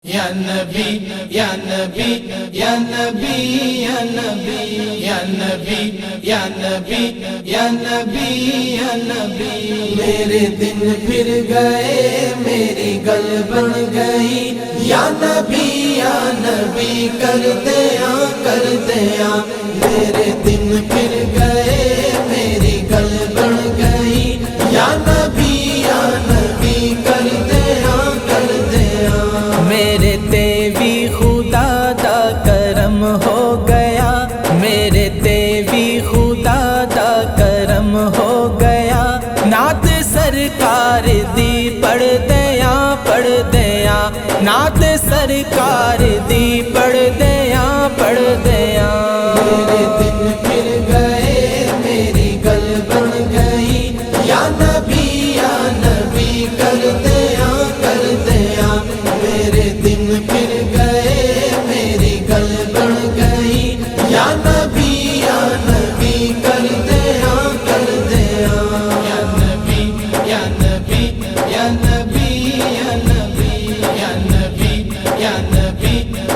یا نبی یا نبی یا نبی یا نبی یا نبی یا نبی یا نبی یا نبی میرے دن پھر گئے میری گل بن گئی یا نبی کر دیا میرے دن پھر گئے میری گل بن گئی یا نبی کر دیا میرے تے بھی خدا دا کرم ہو گیا میرے تے بھی خدا دا کرم ہو گیا نعت سرکار دی پڑھ دیا نعت سرکار دی پڑھ دیا میرے دن پھر گئے میری گل بن گئی یا نبی کر دیا میرے دن پھر گئے میری گل بن گئی یا نبی کر دیا یا نبی یا نبی یا نبی یا نبی یا نبی یا نبی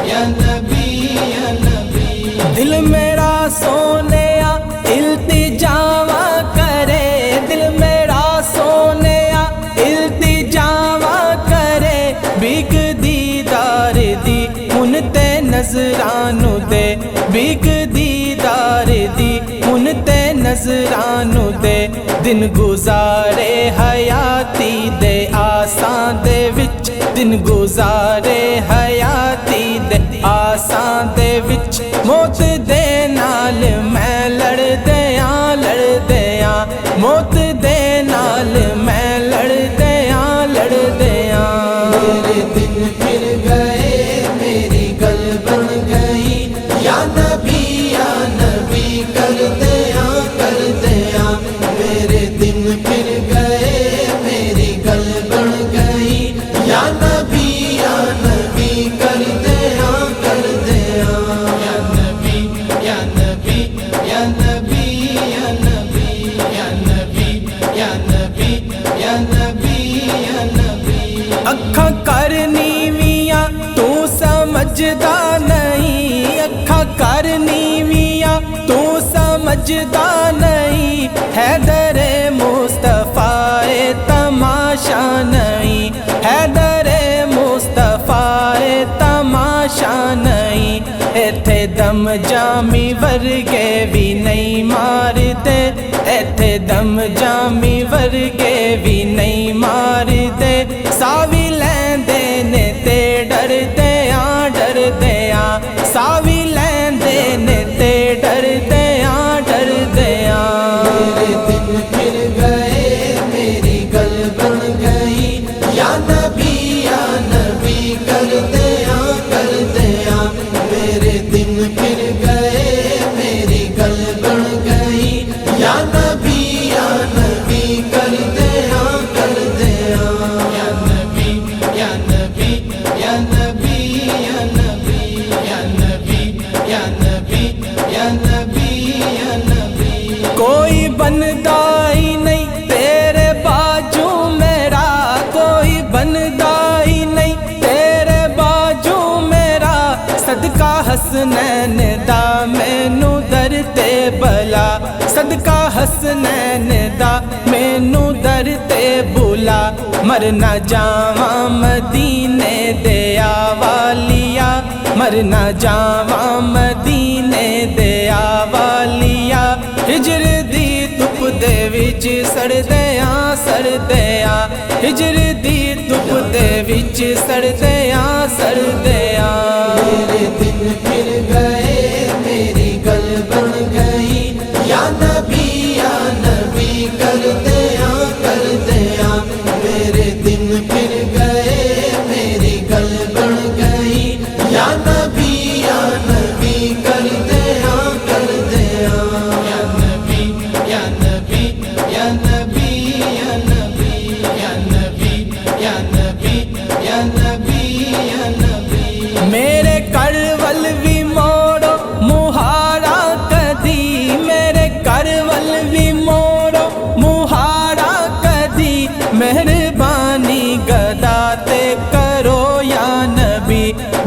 یا نبی یا نبی دل میرا سونیا التجاوا کرے دل میرا سونیا التجاوا کرے بھیک دیدار دی ان تے نظرانو دے بھیک دیدار دی ان تے نظرانو دے دن گزارے حیاتی دے آسان دے وچ دن گزارے حیاتی دے آسان دے وچ موت دے نال میں لڑ دیا موت دے نال میں لڑ دیا میرے دن پھر گئے میری گل بن گئی یا نبی کر دیا میرے دن پھر گئے میری گل بن گئی یا نبی کر دیا یا نبی یا نبی یا نبی یا نبی یا نبی یا نبی یا نبی یا نبی اکھاں کرنی میاں تو سمجھدا نہیں اکھاں کرنی میاں تو سمجھدا نہیں حیدر مصطفیٰ تماشا نہیں حیدر مصطفیٰ تماشا نہیں ایتھے دم جامی ورگے بھی نہیں مارتے ایتھے دم جامی ورگے بھی نہیں مارتے ساوی لیندے نے تے ڈر دیا ساوی لیندے نے تے ڈر دیا میرے دن پھر گئے میری گل بن گئی یا نبی کر دیا میرے دن پھر گئے میری گل بن گئی یا نبی کر دیا یا نبی یا نبی یا نبی یا نبی یا نبی یا نبی یا نبی یا نبی کوئی بندہ ہی نہیں تیرے باجو میرا کوئی بندہ ہی نہیں تیرے باجو میرا صدقہ حسنین دا مینوں در تے بلا صدقہ حسنین دا مینوں در تے بلا مرنا جاواں مدینے دے آوالیا مرنا جاواں مدینے دے آوالیا ہجر دی دھپ دے وچ سڑ دیا ہجر دی دھپ دے وچ سڑ دیا میرے دن پھر گئے میری گل بن گئی یا نبی کر دیا میرے دن پھر گئے میری گل بن گئی یا نبی کر دیا یا نبی یا نبی یا نبی یا نبی یا نبی یا نبی یا نبی یا نبی میرے کڑول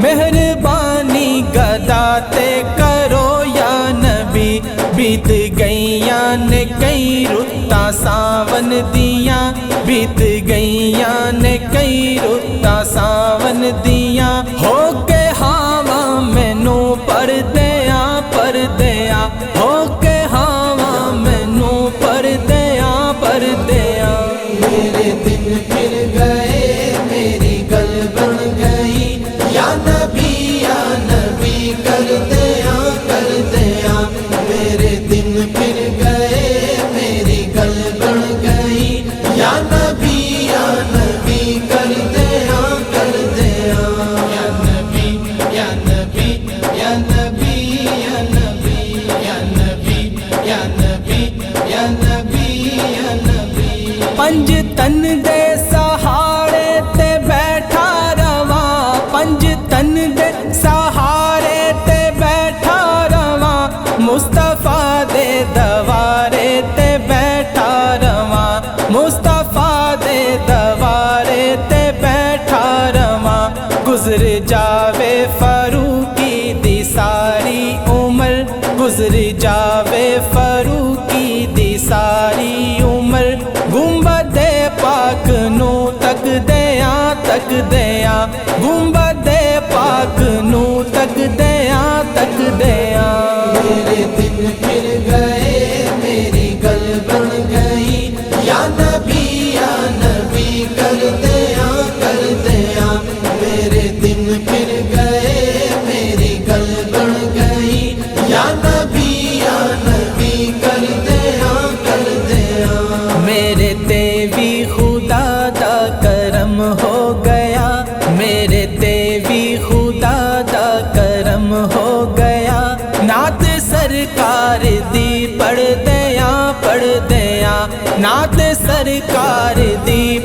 مہربانی گدا تے کرو یا نبی بیت گئیاں نے کئی رُتاں ساون دیاں بیت گئیاں نے کئی رُتاں ساون دیاں ہو کے ہاواں مینوں پردیاں پردیاں ہو کے ہاواں مینوں پردیاں پردیاں میرے دن پھر گئے میری گل بن گئی یا نبی کر دیا میرے دن پھر گئے میری گل بن گئی یا نبی کر دیا یا نبی یا نبی یا نبی یا نبی یا نبی یا نبی یا نبی یا نبی پنج تن دے سہارے تے بیٹھا رواں پنج تن دے سہارے تے بیٹھا رواں مصطفیٰ دے دوارے تے بیٹھا رواں مصطفیٰ دے دوارے تے بیٹھا رواں گزر جاوے فاروقی دی ساری عمر گزر جاوے فاروقی دی ساری عمر گنبد پاک نو تک دیاں گنبد پاک نو تک دیاں میرے دن پھر گئے میری گل بن گئی یا نبی کر دیا میرے دن پھر گئے میری گل بن گئی یا نبی کر دیا میرے تے بھی خدا دا کرم ہو گیا میرے تے بھی خدا دا کرم ہو گیا نعت سرکار دی پڑھ دیاں نعت سرکار دی